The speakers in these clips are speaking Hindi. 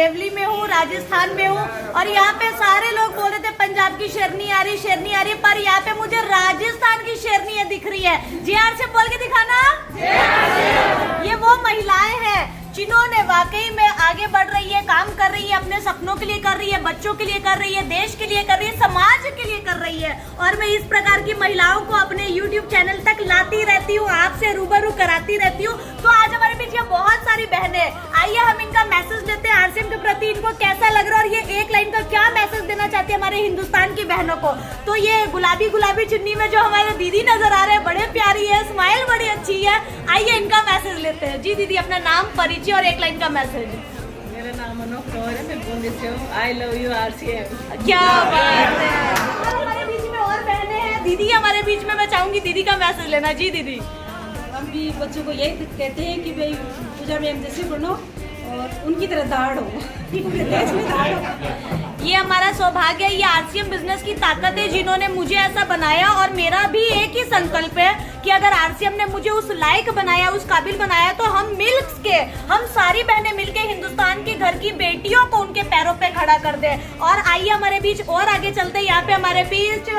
देवली में हूँ, राजस्थान में हूँ। और यहाँ पे सारे लोग बोल रहे थे पंजाब की शेरनी आ रही, शेरनी आ रही, पर यहाँ पे मुझे राजस्थान की शेरनी दिख रही है। JR से बोल के दिखाना। ये वो महिलाएं हैं जिन्होंने वाकई में आगे बढ़ रही है, काम कर रही है, अपने सपनों के लिए कर रही है, बच्चों के लिए कर रही है, देश के लिए कर रही है, समाज के लिए कर रही है। और मैं इस प्रकार की महिलाओं को अपने YouTube चैनल तक लाती रहती हूँ, आपसे रूबरू कराती रहती हूँ। तो आज हमारे बीच ये बहुत सारी बहनें, आइए हम इनका मैसेज देते हैं RCM के प्रति, इनको कैसा लग रहा है और ये एक लाइन का क्या मैसेज देना चाहती है हमारे हिंदुस्तान की बहनों को। तो ये गुलाबी गुलाबी चुन्नी में जो हमारे दीदी नजर आ रहे हैं, बड़े प्यारी है, स्माइल बड़ी अच्छी है। आइए इनका मैसेज लेते हैं। जी दीदी, अपना नाम, परिचय और एक लाइन का मैसेज। मेरा नाम अनोख कौर है, मैं बूंदी से हूँ। I love you RCM। क्या बात है। हमारे बीच में और बहनें हैं, दीदी हमारे बीच में, मैं चाहूंगी दीदी का मैसेज लेना। जी दीदी। हम भी बच्चों को यही कहते हैं कि भाई पूजा मैम जैसे बनो और उनकी तरह दाढ़ हो, पूरे देश में दाढ़ हो। ये हमारा सौभाग्य है, ये RCM बिजनेस की ताकत है जिन्होंने मुझे ऐसा बनाया। और मेरा भी एक ही संकल्प है कि अगर RCM ने मुझे उस लायक बनाया, उस काबिल बनाया, तो हम सारी बहनें मिलके हिंदुस्तान के घर की बेटियों को उनके पैरों पे खड़ा कर दे। और आइए हमारे बीच और आगे चलते हैं। यहाँ पे हमारे बीच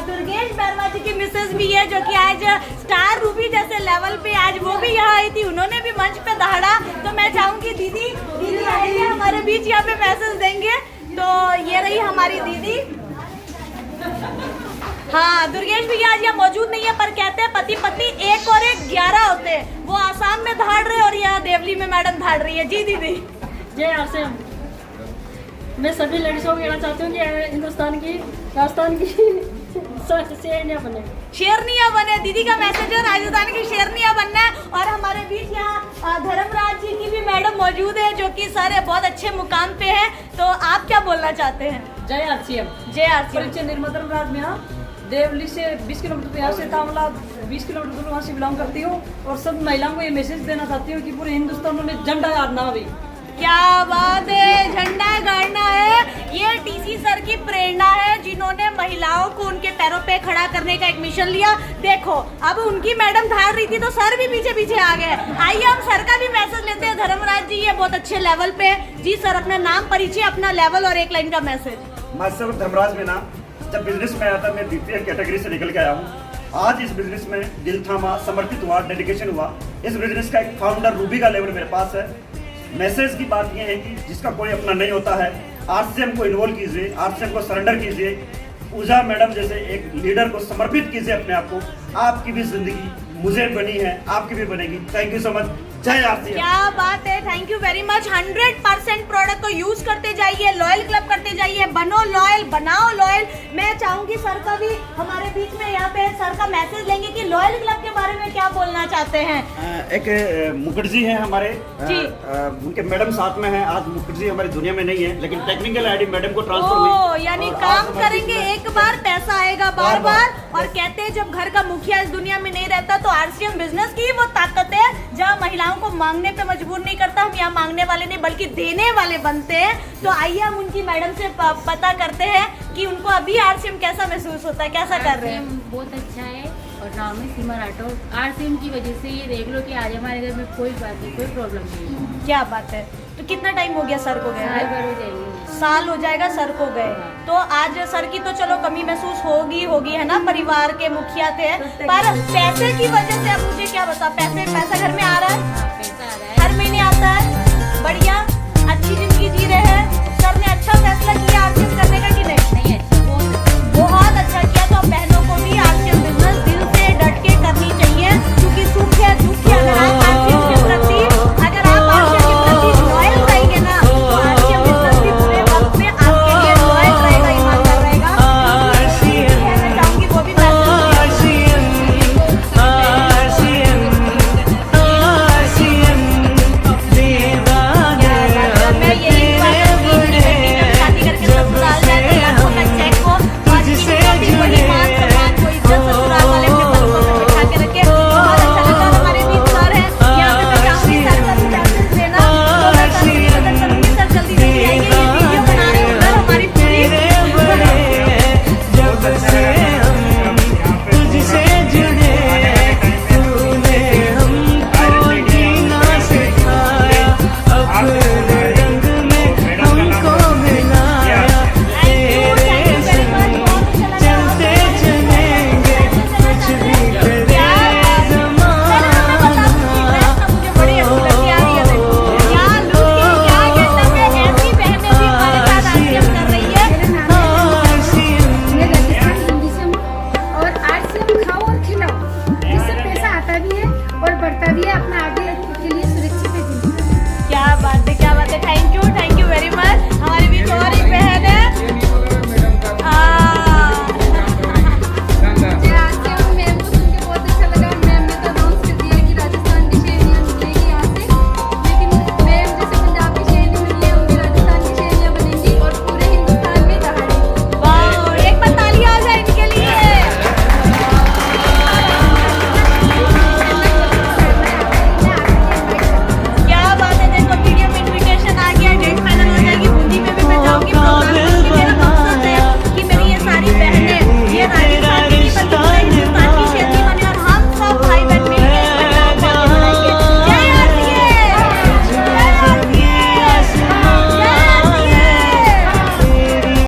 दुर्गेश बैरवा जी की मिसेज भी है, जो कि आज स्टार रूबी जैसे लेवल पे आज वो भी यहाँ आई थी, उन्होंने भी मंच पे दहाड़ा। तो मैं चाहूंगी दीदी आएंगे हमारे बीच, यहाँ पे मैसेज देंगे। तो ये रही हमारी दीदी। हाँ, दुर्गेश भैया आज यहाँ मौजूद नहीं है, पर कहते हैं पति पत्नी 1 और 1 11 होते हैं। वो आसाम में धाड़ रहे और यहाँ देवली में मैडम धाड़ रही है। जी दीदी। जय RCM। मैं सभी लड़कियों को कहना चाहती हूँ कि हिंदुस्तान की, राजस्थान की शेरनियाँ बने। शेरनियाँ बने, दीदी का मैसेज है, राजस्थान की शेरनियाँ बनना है। और हमारे बीच यहाँ धर्मराज जी की भी मैडम मौजूद है, जो कि सर बहुत अच्छे मुकाम पे है। तो आप क्या बोलना चाहते हैं? जय RCM। जय RCM। परिचय निर्मल धर्मराज में, यहाँ देवली से 20 किलोमीटर यहाँ से तामला 20 किलोमीटर दूर वहाँ से बिलोंग करती हूँ। और सब महिलाओं को ये मैसेज देना चाहती हूँ कि पूरे हिंदुस्तान में झंडा गाड़ना अभी। क्या बात है, झंडा गाड़ना है। ये TC सर की प्रेरणा है, जिन्होंने महिलाओं को उनके पैरों पे खड़ा करने का एक मिशन लिया। देखो, अब उनकी मैडम धाड़ रही थी तो सर भी पीछे पीछे आ गए। आइए हम सर का भी मैसेज लेते हैं। धर्मराज जी ये बहुत अच्छे लेवल पे। जी सर, अपना नाम, परिचय, अपना लेवल और एक लाइन का मैसेज। मैं सर धर्मराज मीना। जब बिजनेस में आया था, मैं द्वितीय कैटेगरी से निकल के आया हूँ। आज इस बिजनेस में दिल थामा, समर्पित हुआ, डेडिकेशन हुआ। इस बिजनेस का एक फाउंडर रूबी का लेवल मेरे पास है। मैसेज की बात यह है कि जिसका कोई अपना नहीं होता है, RCM को इन्वॉल्व कीजिए, RCM को सरेंडर कीजिए। पूजा मैडम जैसे एक लीडर को समर्पित कीजिए अपने आप को। आपकी भी जिंदगी मुझे बनी है, आपकी भी बनेगी। Thank you so much. जय RCM। क्या बात है, thank you very much. 100% product को यूज करते जाइए, लॉयल क्लब करते जाइए, बनो लॉयल, बनाओ लॉयल। मैं चाहूंगी सर का भी हमारे बीच में यहाँ पे सर का मैसेज लेंगे कि लॉयल क्लब के बारे में क्या बोलना चाहते हैं। एक मुखर्जी है हमारे जी, उनके मैडम साथ में है। आज मुखर्जी हमारी दुनिया में नहीं है, लेकिन टेक्निकल आईडी मैडम को ट्रांसफर हुई। यानी काम करेंगे एक बार, पैसा आएगा बार बार। और कहते हैं जब घर का मुखिया इस दुनिया में नहीं रहता, तो RCM बिजनेस की वो ताकत है जहाँ महिलाओं को मांगने पे मजबूर नहीं करता। हम यहाँ मांगने वाले नहीं बल्कि देने वाले बनते हैं। तो आइए हम उनकी मैडम से पता करते हैं कि उनको अभी RCM कैसा महसूस होता है, कैसा कर रहे हैं। बहुत अच्छा है। और नाम है सीमा राठौर। RCM की वजह से ये देख लो कि आज हमारे घर में कोई बात नहीं, कोई प्रॉब्लम नहीं। क्या बात है। तो कितना टाइम हो गया सर को गए? साल हो जाएगा सर को गए। तो आज सर की तो चलो कमी महसूस होगी है ना, परिवार के मुखिया थे, पर पैसे की वजह से अब मुझे क्या बता, पैसा घर में आ रहा है।